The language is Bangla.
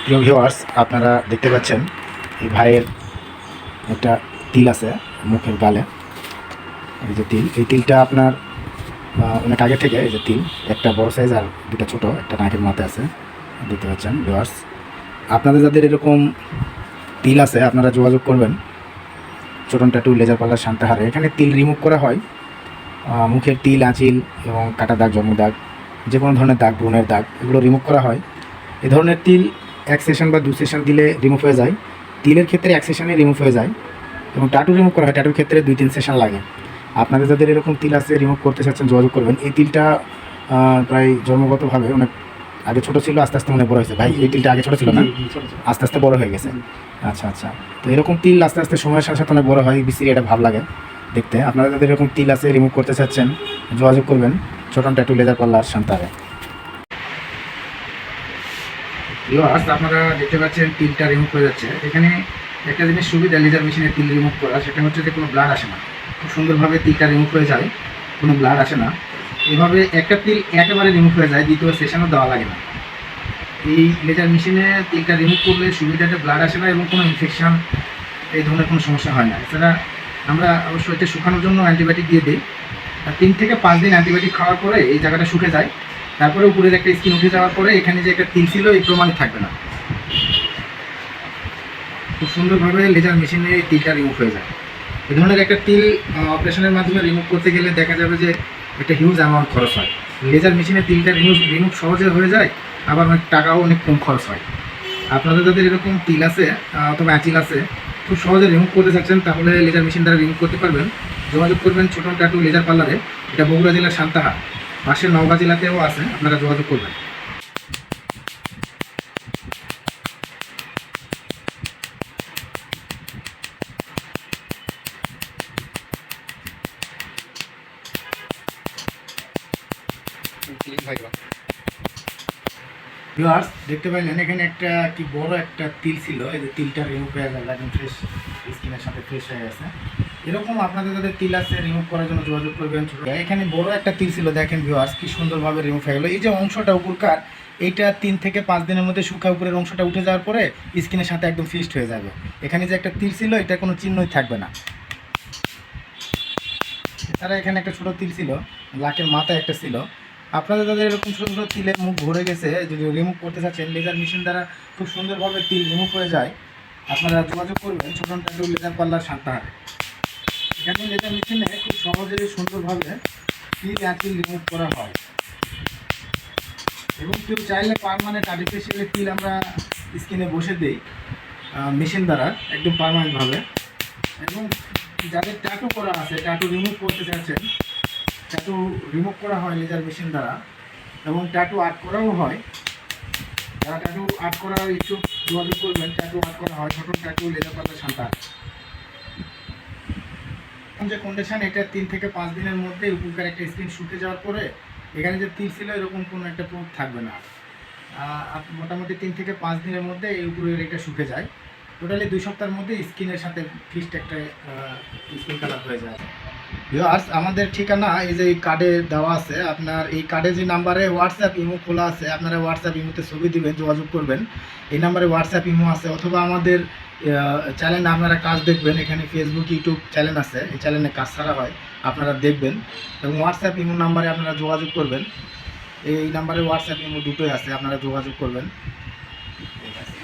প্রিয় ভিউয়ার্স, আপনারা দেখতে পাচ্ছেন এই ভাইয়ের একটা তিল আছে মুখের গালে। এই যে তিল, এই তিলটা আপনার অনেক আগে থেকে এই যে তিল, একটা বড় সাইজ আর দুটো ছোট, একটা নাকের মাথায় আছে, দেখতে পাচ্ছেন ভিউয়ার্স। আপনাদের যাদের এরকম তিল আছে আপনারা যোগাযোগ করবেন ছোটন ট্যাটু লেজার পার্লার শান্তাহারে। এখানে তিল রিমুভ করা হয়, মুখের তিল, আঁচিল এবং কাটা দাগ, জন্ম দাগ, যে কোনো ধরনের দাগ, ব্রণের দাগ, এগুলো রিমুভ করা হয়। এই ধরনের তিল এক সেশন বা 2 সেশন দিলে রিমুভ হয়ে যায়। তিলের ক্ষেত্রে 1 সেশনে রিমুভ হয়ে যায় এবং ট্যাটু রিমুভ করা হয়, ট্যাটুর ক্ষেত্রে 2-3 সেশন লাগে। আপনাদের যাদের এরকম তিল আছে রিমুভ করতে চাচ্ছেন যোগাযোগ করবেন। এই তিলটা প্রায় জন্মগতভাবে অনেক আগে ছোটো ছিল, আস্তে আস্তে অনেক বড় হয়েছে। ভাই এই তিলটা আগে ছোটো ছিল না, আস্তে আস্তে বড় হয়ে গেছে। আচ্ছা আচ্ছা, তো এরকম তিল আস্তে আস্তে সময়ের সাথে সাথে অনেক বড় হয়, বিসিরি এটা ভাব লাগে দেখতে। আপনারা যাদের এরকম তিল আছে রিমুভ করতে চাচ্ছেন যোগাযোগ করবেন ছোটন ট্যাটু লেজার পার্লার শান্তাহারে। আপনারা দেখতে পাচ্ছেন তিলটা রিমুভ হয়ে যাচ্ছে। এখানে একটা জিনিস সুবিধা লেজার মেশিনে তিল রিমুভ করা, সেটা হচ্ছে যে কোনো ব্লাড আসে না, খুব সুন্দরভাবে তিলটা রিমুভ হয়ে যায়, কোনো ব্লাড আসে না। এভাবে একটা তিল একেবারে রিমুভ হয়ে যায়, দ্বিতীয় সেশনও দেওয়া লাগে না। এই লেজার মেশিনে তিলটা রিমুভ করলে সুবিধাটা ব্লাড আসে না এবং কোনো ইনফেকশান এই ধরনের কোনো সমস্যা হয় না। এছাড়া আমরা অবশ্যই এটা শুকানোর জন্য অ্যান্টিবায়োটিক দিয়ে দিই। 3 থেকে 5 দিন অ্যান্টিবায়োটিক খাওয়ার পরে এই জায়গাটা শুকে যায়। তারপরে উপরের একটা স্কিন উঠে যাওয়ার পরে এখানে যে একটা তিল ছিল এই প্রমাণ থাকবে না। খুব সুন্দরভাবে লেজার মেশিনে এই তিলটা রিমুভ হয়ে যায়। এই ধরনের একটা তিল অপারেশনের মাধ্যমে রিমুভ করতে গেলে দেখা যাবে যে একটা হিউজ অ্যামাউন্ট খরচ হয়। লেজার মেশিনে তিলটা রিমুভ সহজে হয়ে যায়, আবার অনেক টাকাও অনেক কম খরচ হয়। আপনাদের যাদের এরকম তিল আছে অথবা অ্যাচিল আছে খুব সহজে রিমুভ করতে চাচ্ছেন তাহলে লেজার মেশিন দ্বারা রিমুভ করতে পারবেন। যোগাযোগ করবেন ছোটন ট্যাটু লেজার পার্লারে। এটা বগুড়া জেলার সান্তাহার, পাশে নওগাঁ জেলাতেও আছে, আপনারা যোগাযোগ করবেন। ভিউয়ার্স দেখতে পাইলেন এখানে একটা কি বড় একটা তিল ছিল, এই যে তিলটা রিমুভ হয়ে গেল, একদম ফ্রেশ, স্কিনের সাথে ফ্রেশ হয়ে গেছে। এরকম আপনাদের যাদের তিল আছে রিমুভ করার জন্য যোগাযোগ করবেন। এখানে বড় একটা তিল ছিল, দেখেন ভিউয়ার্স কি সুন্দরভাবে রিমুভ হয়ে গেল। এই যে অংশটা উপরকার, এইটা 3 থেকে 5 দিনের মধ্যে শুকা, উপরের অংশটা উঠে যাওয়ার পরে স্কিনের সাথে একদম ফিক্সড হয়ে যাবে। এখানে যে একটা তিল ছিল এটা কোনো চিহ্নই থাকবে না। এছাড়া এখানে একটা ছোটো তিল ছিল, লাকের মাথায় একটা ছিল। আপনাদের যাদের এরকম ছোটো ছোটো তিলের মুখ ভরে গেছে, যদি রিমুভ করতে চাচ্ছেন লেজার মেশিন দ্বারা খুব সুন্দরভাবে তিল রিমুভ হয়ে যায়, আপনারা যোগাযোগ করবেন ছোটন ট্যাটু লেজার পার্লার শান্তাহারে। এখানে লেজার মেশিনে খুব সহজে সুন্দরভাবে তিল অ্যাচিল রিমুভ করা হয় এবং কেউ চাইলে পার্মানেন্ট আর্টিফিশিয়ালি তিল আমরা স্কিনে বসে দিই মেশিন দ্বারা একদম পার্মানেন্টভাবে। এবং যাদের ট্যাটু করা আছে, ট্যাটু রিমুভ করতে চাচ্ছেন, ট্যাটু রিমুভ করা হয় লেজার মেশিন দ্বারা এবং ট্যাটু আর্ট করাও হয়। যারা ট্যাটু আর্ট করার ইচ্ছুক যোগাযোগ করবেন, ট্যাটু আর্ট করা হয় Chhoton tattoo laser parlour Santahar. যে কন্ডিশন, এটা 3 থেকে 5 দিনের মধ্যে উপরকার একটা স্কিন শুকে যাওয়ার পরে এখানে যে তিল ছিল এরকম কোনো একটা প্রুফ থাকবে না। মোটামুটি 3 থেকে 5 দিনের মধ্যে এই উপরের এটা শুকে যায়। টোটালি 2 সপ্তাহের মধ্যে স্কিনের সাথে ফিক্সড একটা স্কিন কালার হয়ে যায়। ভিউয়ার্স আমাদের ঠিকানা এই যে কার্ডে দেওয়া আছে, আপনার এই কার্ডে যে নাম্বারে হোয়াটসঅ্যাপ ইমো খোলা আছে, আপনারা হোয়াটসঅ্যাপ ইমোতে ছবি দিবেন, যোগাযোগ করবেন। এই নাম্বারে হোয়াটসঅ্যাপ ইমো আছে, অথবা আমাদের চ্যানেলে আপনারা কাজ দেখবেন, এখানে ফেসবুক ইউটিউব চ্যানেল আছে, এই চ্যানেলে কাজ ছাড়া হয়, আপনারা দেখবেন এবং হোয়াটসঅ্যাপ ইমো নাম্বারে আপনারা যোগাযোগ করবেন। এই নাম্বারে হোয়াটসঅ্যাপ ইমো দুটোই আছে, আপনারা যোগাযোগ করবেন। ঠিক আছে।